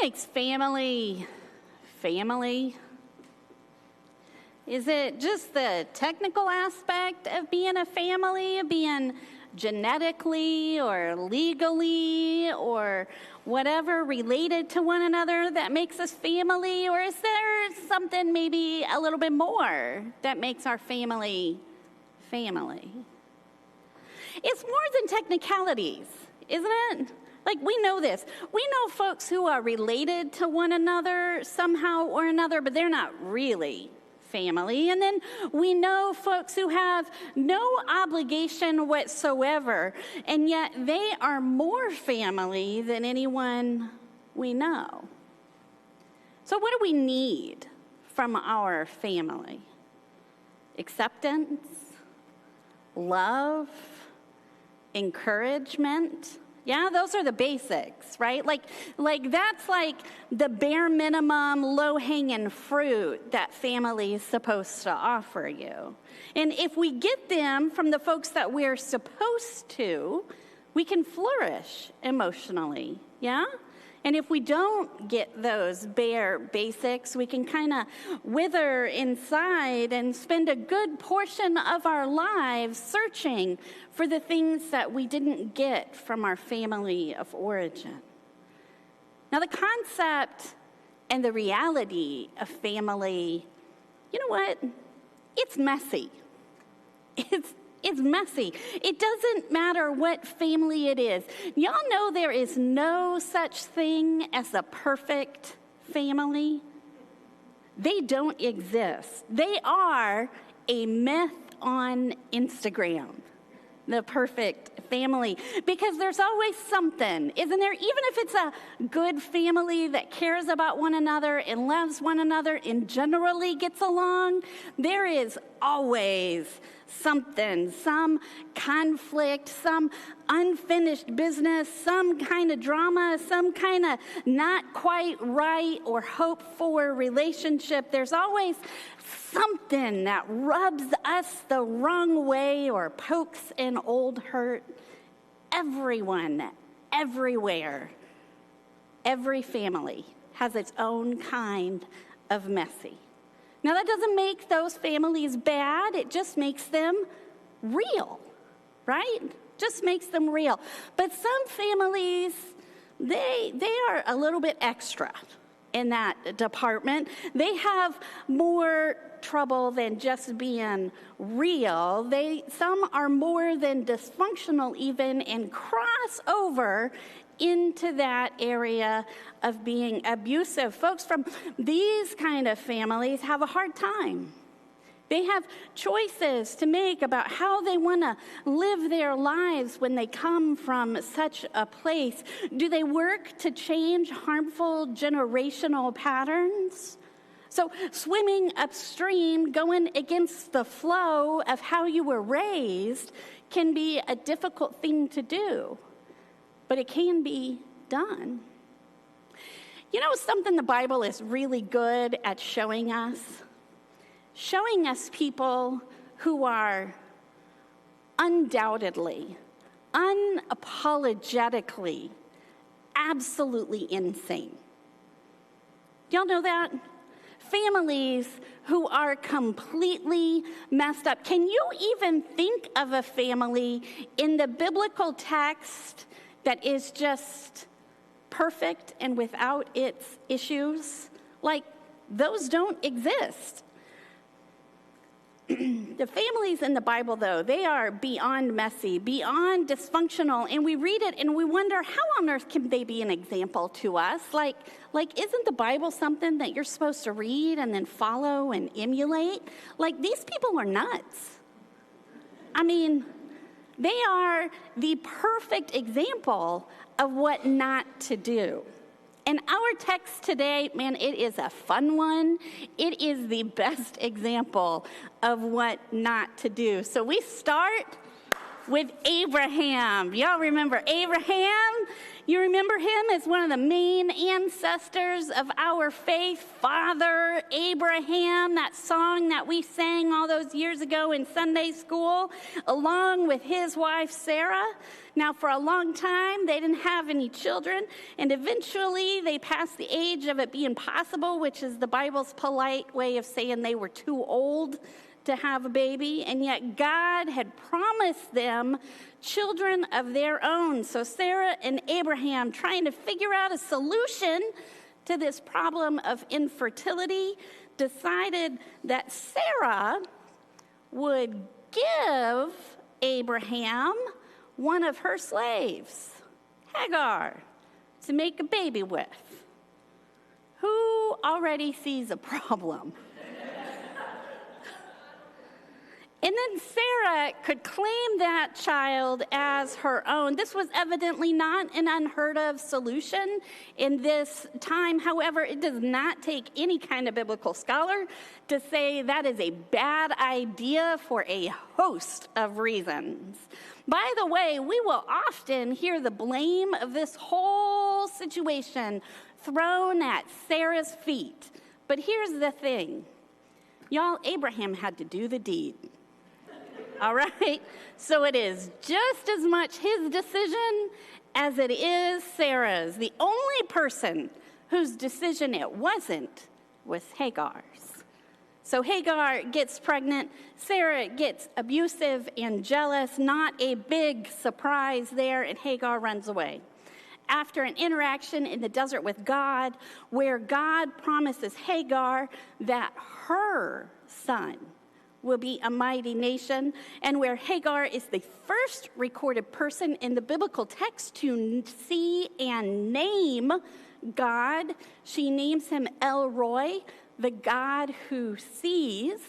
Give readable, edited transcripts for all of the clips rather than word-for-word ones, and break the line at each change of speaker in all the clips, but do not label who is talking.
makes family family? Is it just the technical aspect of being a family, being genetically or legally or whatever related to one another that makes us family? Or is there something maybe a little bit more that makes our family family? It's more than technicalities, isn't it? Like, we know this. We know folks who are related to one another somehow or another, but they're not really family. And then we know folks who have no obligation whatsoever, and yet they are more family than anyone we know. So what do we need from our family? Acceptance, love, encouragement. Yeah, those are the basics, right? Like that's like the bare minimum, low-hanging fruit that family is supposed to offer you. And if we get them from the folks that we're supposed to, we can flourish emotionally, yeah? And if we don't get those bare basics, we can kind of wither inside and spend a good portion of our lives searching for the things that we didn't get from our family of origin. Now, the concept and the reality of family, you know what? It's messy. It's messy. It doesn't matter what family it is. Y'all know there is no such thing as a perfect family. They don't exist. They are a myth on Instagram, the perfect family, because there's always something, isn't there? Even if it's a good family that cares about one another and loves one another and generally gets along, there is always something, some conflict, some unfinished business, some kind of drama, some kind of not quite right or hoped for relationship. There's always something that rubs us the wrong way or pokes an old hurt. Everyone, everywhere, every family has its own kind of messy. Now, that doesn't make those families bad. It just makes them real, right? Just makes them real. But some families, they are a little bit extra in that department. They have more trouble than just being real. Some are more than dysfunctional even and cross over into that area of being abusive. Folks from these kind of families have a hard time. They have choices to make about how they want to live their lives when they come from such a place. Do they work to change harmful generational patterns? So swimming upstream, going against the flow of how you were raised, can be a difficult thing to do, but it can be done. You know something the Bible is really good at showing us? Showing us people who are undoubtedly, unapologetically, absolutely insane. Y'all know that? Families who are completely messed up. Can you even think of a family in the biblical text that is just perfect and without its issues? Like, those don't exist. The families in the Bible, though, they are beyond messy, beyond dysfunctional, and we read it and we wonder, how on earth can they be an example to us? Like, isn't the Bible something that you're supposed to read and then follow and emulate? Like, these people are nuts. I mean, they are the perfect example of what not to do. And our text today, man, it is a fun one. It is the best example of what not to do. So we start with Abraham. Y'all remember Abraham? You remember him as one of the main ancestors of our faith, Father Abraham, that song that we sang all those years ago in Sunday school, along with his wife Sarah. Now, for a long time, they didn't have any children, and eventually they passed the age of it being possible, which is the Bible's polite way of saying they were too old to have a baby, and yet God had promised them children of their own. So Sarah and Abraham, trying to figure out a solution to this problem of infertility, decided that Sarah would give Abraham one of her slaves, Hagar, to make a baby with. Who already sees a problem? And then Sarah could claim that child as her own. This was evidently not an unheard of solution in this time. However, it does not take any kind of biblical scholar to say that is a bad idea for a host of reasons. By the way, we will often hear the blame of this whole situation thrown at Sarah's feet. But here's the thing. Y'all, Abraham had to do the deed. All right? So it is just as much his decision as it is Sarah's. The only person whose decision it wasn't was Hagar's. So Hagar gets pregnant. Sarah gets abusive and jealous. Not a big surprise there, and Hagar runs away. After an interaction in the desert with God, where God promises Hagar that her son will be a mighty nation, and where Hagar is the first recorded person in the biblical text to see and name God. She names him El Roi, the God who sees.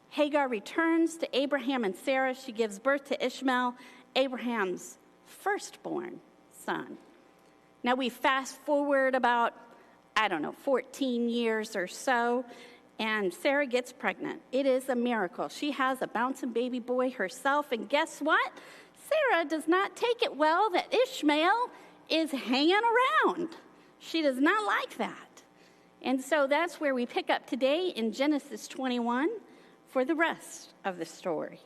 Hagar returns to Abraham and Sarah. She gives birth to Ishmael, Abraham's firstborn son. Now we fast forward about, 14 years or so, and Sarah gets pregnant. It is a miracle. She has a bouncing baby boy herself, and guess what? Sarah does not take it well that Ishmael is hanging around. She does not like that. And so that's where we pick up today in Genesis 21 for the rest of the story.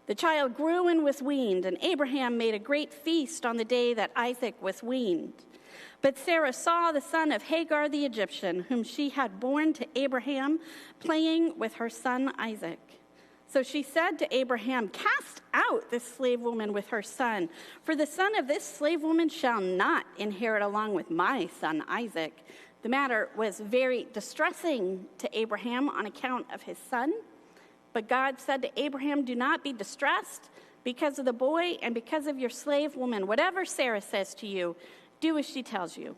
The child grew and was weaned, and Abraham made a great feast on the day that Isaac was weaned. But Sarah saw the son of Hagar the Egyptian, whom she had borne to Abraham, playing with her son Isaac. So she said to Abraham, "Cast out this slave woman with her son, for the son of this slave woman shall not inherit along with my son Isaac." The matter was very distressing to Abraham on account of his son. But God said to Abraham, "Do not be distressed because of the boy and because of your slave woman. Whatever Sarah says to you, do as she tells you.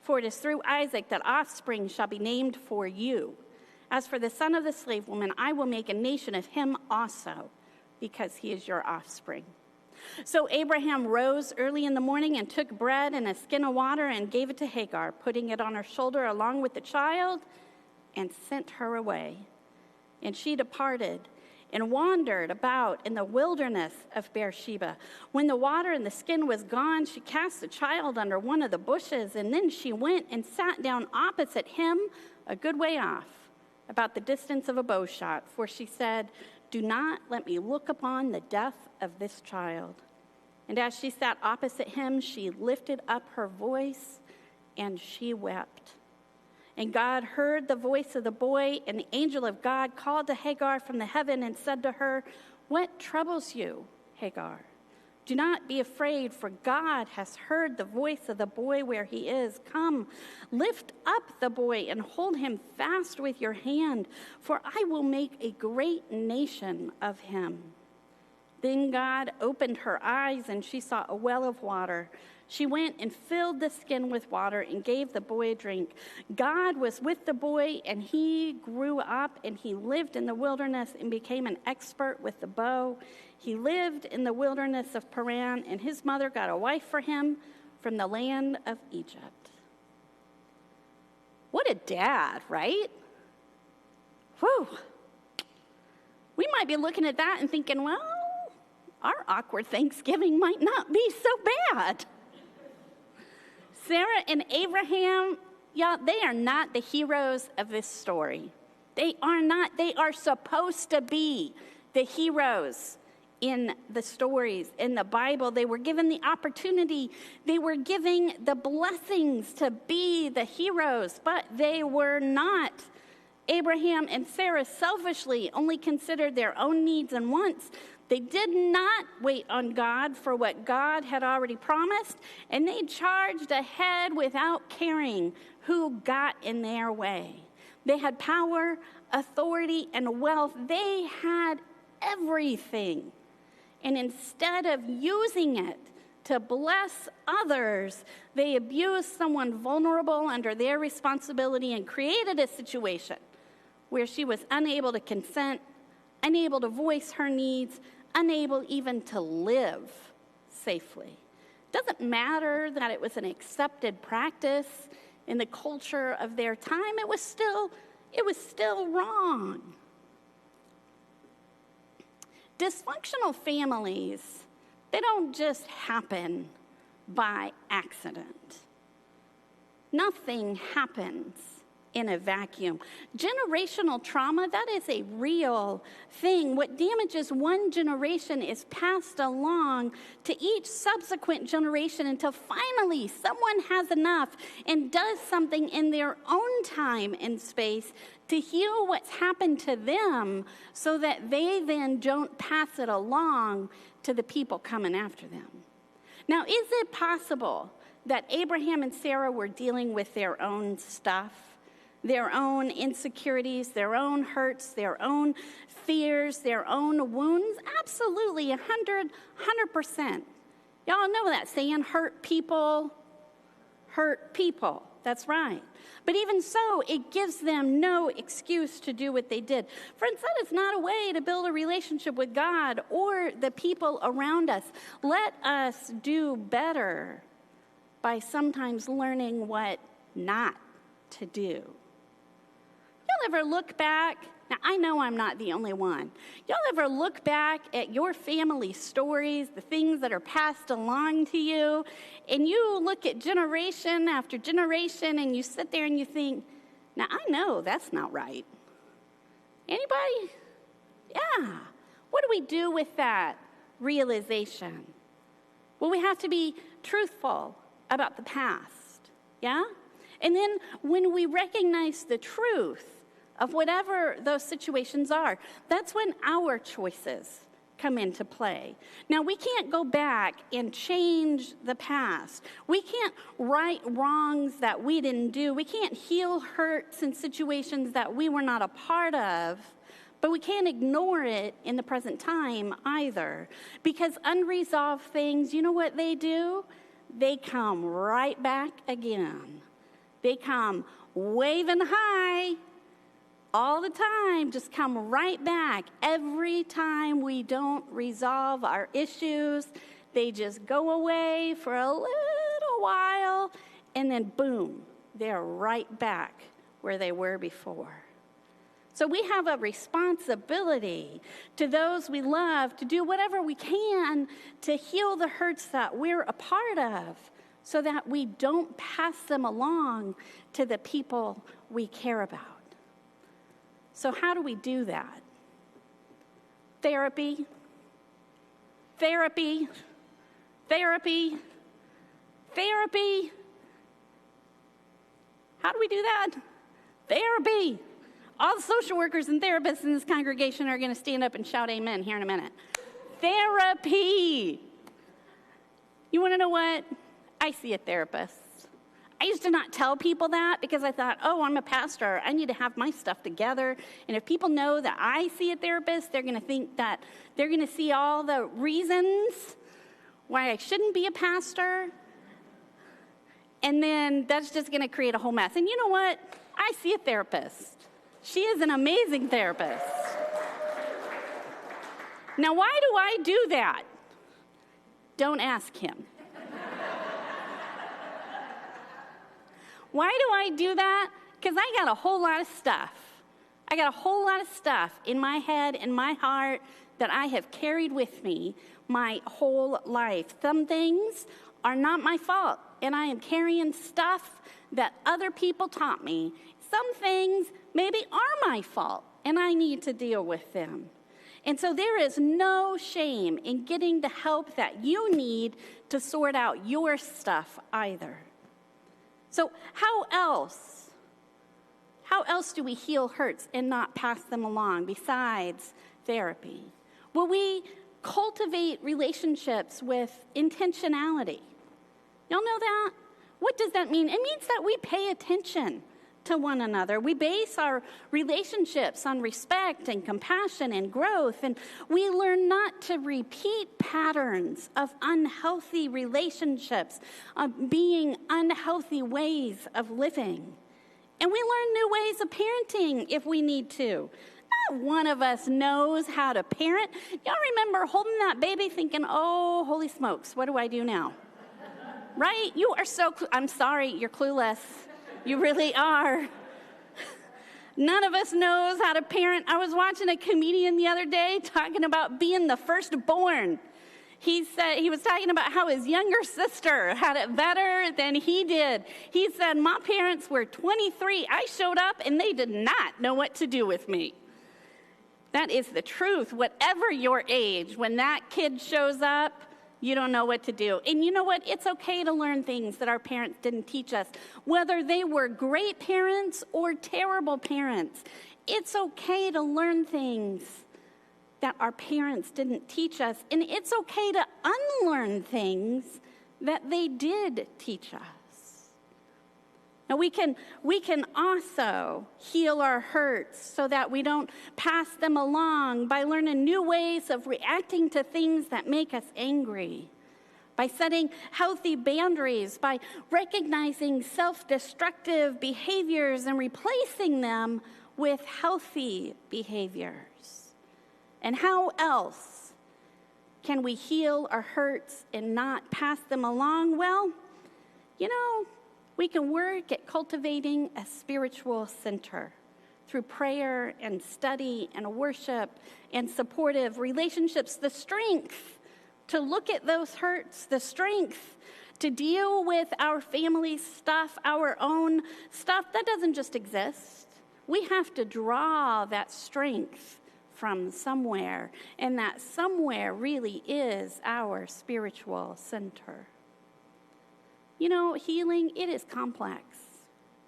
For it is through Isaac that offspring shall be named for you. As for the son of the slave woman, I will make a nation of him also, because he is your offspring." So Abraham rose early in the morning and took bread and a skin of water and gave it to Hagar, putting it on her shoulder along with the child, and sent her away. And she departed and wandered about in the wilderness of Beersheba. When the water in the skin was gone, she cast the child under one of the bushes, and then she went and sat down opposite him a good way off, about the distance of a bow shot, for she said, "Do not let me look upon the death of this child." And as she sat opposite him, she lifted up her voice and she wept. And God heard the voice of the boy, and the angel of God called to Hagar from the heaven and said to her, "What troubles you, Hagar? Do not be afraid, for God has heard the voice of the boy where he is. Come, lift up the boy and hold him fast with your hand, for I will make a great nation of him." Then God opened her eyes, and she saw a well of water. She went and filled the skin with water and gave the boy a drink. God was with the boy, and he grew up, and he lived in the wilderness and became an expert with the bow. He lived in the wilderness of Paran, and his mother got a wife for him from the land of Egypt. What a dad, right? Whew. We might be looking at that and thinking, well, our awkward Thanksgiving might not be so bad. Sarah and Abraham, y'all, they are not the heroes of this story. They are not. They are supposed to be the heroes in the stories in the Bible. They were given the opportunity. They were given the blessings to be the heroes, but they were not. Abraham and Sarah selfishly only considered their own needs and wants. They did not wait on God for what God had already promised, and they charged ahead without caring who got in their way. They had power, authority, and wealth. They had everything. And instead of using it to bless others, they abused someone vulnerable under their responsibility and created a situation where she was unable to consent, unable to voice her needs, unable even to live safely. It doesn't matter that it was an accepted practice in the culture of their time. It was still wrong. Dysfunctional families, they don't just happen by accident. Nothing happens in a vacuum. Generational trauma, that is a real thing. What damages one generation is passed along to each subsequent generation until finally someone has enough and does something in their own time and space to heal what's happened to them so that they then don't pass it along to the people coming after them. Now, is it possible that Abraham and Sarah were dealing with their own stuff? Their own insecurities, their own hurts, their own fears, their own wounds? Absolutely, 100%. Y'all know that saying, hurt people. That's right. But even so, it gives them no excuse to do what they did. Friends, that is not a way to build a relationship with God or the people around us. Let us do better by sometimes learning what not to do. Y'all ever look back? Now, I know I'm not the only one. Y'all ever look back at your family stories, the things that are passed along to you, and you look at generation after generation, and you sit there and you think, now, I know that's not right. Anybody? Yeah. What do we do with that realization? Well, we have to be truthful about the past, yeah? And then when we recognize the truth of whatever those situations are, that's when our choices come into play. Now, we can't go back and change the past. We can't right wrongs that we didn't do. We can't heal hurts and situations that we were not a part of. But we can't ignore it in the present time either. Because unresolved things, you know what they do? They come right back again. They come waving high all the time, just come right back. Every time we don't resolve our issues, they just go away for a little while, and then boom, they're right back where they were before. So we have a responsibility to those we love to do whatever we can to heal the hurts that we're a part of so that we don't pass them along to the people we care about. So how do we do that? Therapy. How do we do that? Therapy. All the social workers and therapists in this congregation are going to stand up and shout amen here in a minute. Therapy. You want to know what? I see a therapist. I used to not tell people that because I thought, oh, I'm a pastor. I need to have my stuff together. And if people know that I see a therapist, they're going to think that they're going to see all the reasons why I shouldn't be a pastor. And then that's just going to create a whole mess. And you know what? I see a therapist. She is an amazing therapist. Now, why do I do that? Don't ask him. Why do I do that? Because I got a whole lot of stuff. I got a whole lot of stuff in my head and my heart that I have carried with me my whole life. Some things are not my fault, and I am carrying stuff that other people taught me. Some things maybe are my fault, and I need to deal with them. And so there is no shame in getting the help that you need to sort out your stuff either. So how else do we heal hurts and not pass them along besides therapy? Well, we cultivate relationships with intentionality. Y'all know that? What does that mean? It means that we pay attention to one another. We base our relationships on respect and compassion and growth, and we learn not to repeat patterns of unhealthy relationships, of being unhealthy ways of living. And we learn new ways of parenting if we need to. Not one of us knows how to parent. Y'all remember holding that baby thinking, oh, holy smokes, what do I do now? Right? You are so, I'm sorry, you're clueless. You really are. None of us knows how to parent. I was watching a comedian the other day talking about being the firstborn. He was talking about how his younger sister had it better than he did. He said, my parents were 23. I showed up and they did not know what to do with me. That is the truth. Whatever your age, when that kid shows up, you don't know what to do. And you know what? It's okay to learn things that our parents didn't teach us. Whether they were great parents or terrible parents, it's okay to learn things that our parents didn't teach us. And it's okay to unlearn things that they did teach us. Now we can also heal our hurts so that we don't pass them along by learning new ways of reacting to things that make us angry, by setting healthy boundaries, by recognizing self-destructive behaviors and replacing them with healthy behaviors. And how else can we heal our hurts and not pass them along? Well, we can work at cultivating a spiritual center through prayer and study and worship and supportive relationships, the strength to look at those hurts, the strength to deal with our family's stuff, our own stuff. That doesn't just exist. We have to draw that strength from somewhere, and that somewhere really is our spiritual center. Healing, it is complex,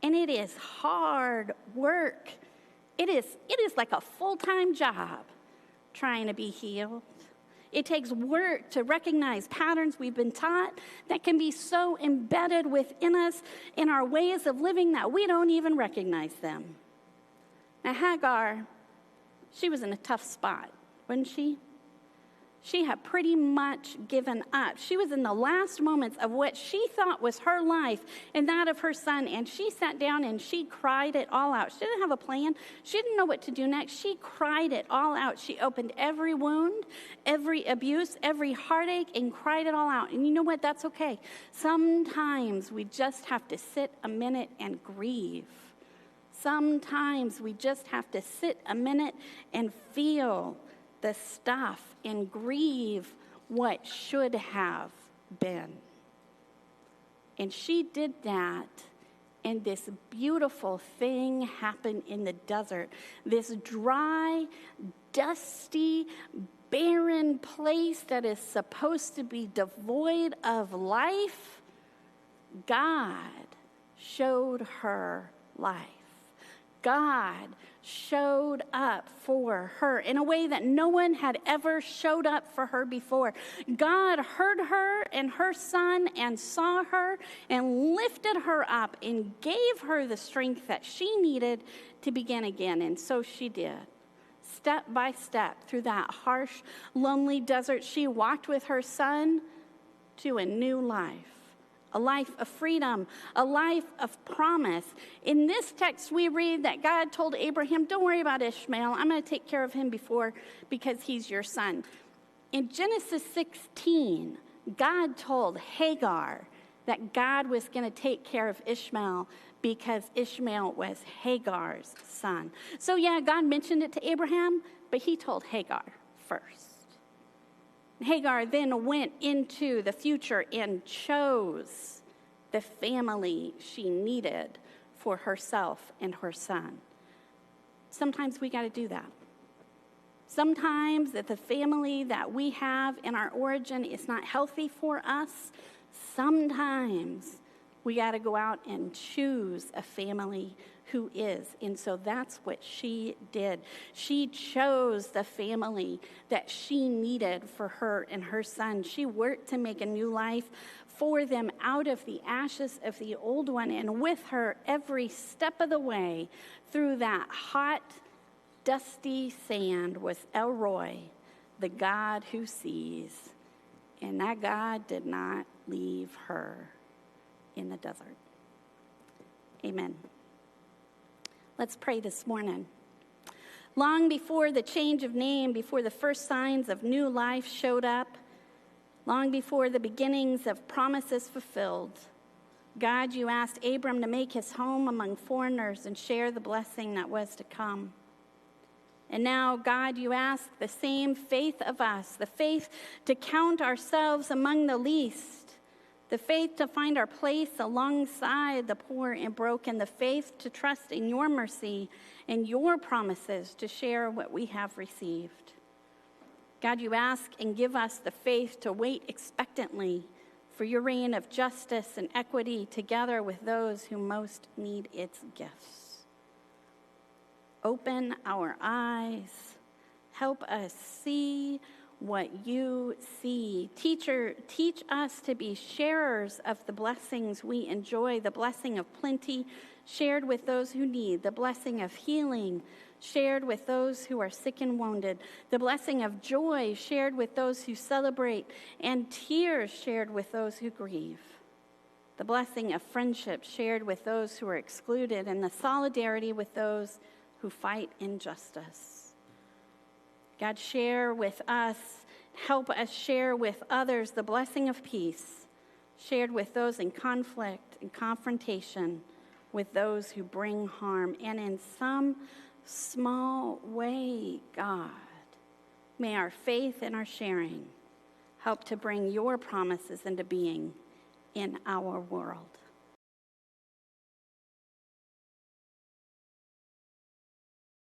and it is hard work. It is like a full-time job trying to be healed. It takes work to recognize patterns we've been taught that can be so embedded within us in our ways of living that we don't even recognize them. Now, Hagar, she was in a tough spot, wasn't she? She had pretty much given up. She was in the last moments of what she thought was her life and that of her son, and she sat down and she cried it all out. She didn't have a plan. She didn't know what to do next. She cried it all out. She opened every wound, every abuse, every heartache, and cried it all out. And you know what? That's okay. Sometimes we just have to sit a minute and grieve. Sometimes we just have to sit a minute and feel the stuff and grieve what should have been. And she did that, and this beautiful thing happened in the desert. This dry, dusty, barren place that is supposed to be devoid of life, God showed her life. God showed up for her in a way that no one had ever showed up for her before. God heard her and her son and saw her and lifted her up and gave her the strength that she needed to begin again. And so she did. Step by step through that harsh, lonely desert, she walked with her son to a new life. A life of freedom, a life of promise. In this text, we read that God told Abraham, don't worry about Ishmael. I'm going to take care of him because he's your son. In Genesis 16, God told Hagar that God was going to take care of Ishmael because Ishmael was Hagar's son. So yeah, God mentioned it to Abraham, but he told Hagar first. Hagar then went into the future and chose the family she needed for herself and her son. Sometimes we got to do that. Sometimes that the family that we have in our origin is not healthy for us. Sometimes we got to go out and choose a family who is. And so that's what she did. She chose the family that she needed for her and her son. She worked to make a new life for them out of the ashes of the old one, and with her every step of the way through that hot, dusty sand was El Roy, the God who sees. And that God did not leave her in the desert. Amen. Let's pray this morning. Long before the change of name, before the first signs of new life showed up, long before the beginnings of promises fulfilled, God, you asked Abram to make his home among foreigners and share the blessing that was to come. And now, God, you ask the same faith of us, the faith to count ourselves among the least, the faith to find our place alongside the poor and broken, the faith to trust in your mercy and your promises to share what we have received. God, you ask and give us the faith to wait expectantly for your reign of justice and equity together with those who most need its gifts. Open our eyes. Help us see what you see. Teach us to be sharers of the blessings we enjoy, the blessing of plenty shared with those who need, the blessing of healing shared with those who are sick and wounded, the blessing of joy shared with those who celebrate, and tears shared with those who grieve, the blessing of friendship shared with those who are excluded, and the solidarity with those who fight injustice. God, share with us, help us share with others the blessing of peace, shared with those in conflict and confrontation, with those who bring harm. And in some small way, God, may our faith and our sharing help to bring your promises into being in our world.